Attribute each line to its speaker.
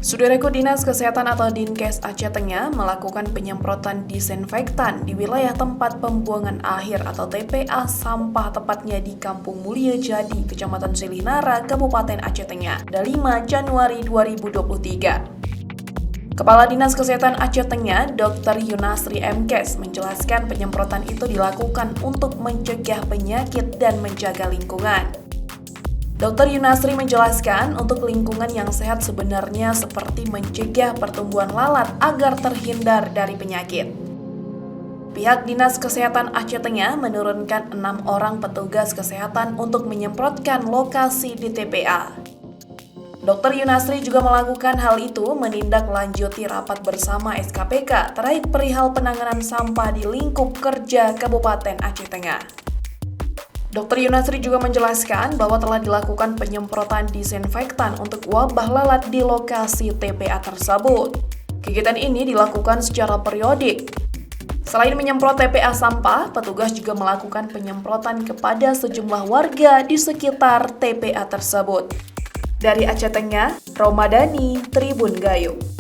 Speaker 1: Saudaraku, Dinas Kesehatan atau Dinkes Aceh Tengah melakukan penyemprotan disinfektan di wilayah tempat pembuangan akhir atau TPA sampah tepatnya di Kampung Mulia Jadi, Kecamatan Silinara, Kabupaten Aceh Tengah, pada 5 Januari 2023. Kepala Dinas Kesehatan Aceh Tengah, Dr. Yunasri Mkes, menjelaskan penyemprotan itu dilakukan untuk mencegah penyakit dan menjaga lingkungan. Dr. Yunasri menjelaskan untuk lingkungan yang sehat sebenarnya seperti mencegah pertumbuhan lalat agar terhindar dari penyakit. Pihak Dinas Kesehatan Aceh Tengah menurunkan 6 orang petugas kesehatan untuk menyemprotkan lokasi di TPA. Dr. Yunasri juga melakukan hal itu menindaklanjuti rapat bersama SKPK terkait perihal penanganan sampah di lingkup kerja Kabupaten Aceh Tengah. Dr. Yunasri juga menjelaskan bahwa telah dilakukan penyemprotan disinfektan untuk wabah lalat di lokasi TPA tersebut. Kegiatan ini dilakukan secara periodik. Selain menyemprot TPA sampah, petugas juga melakukan penyemprotan kepada sejumlah warga di sekitar TPA tersebut. Dari Aceh Tengah, Romadani, Tribun Gayo.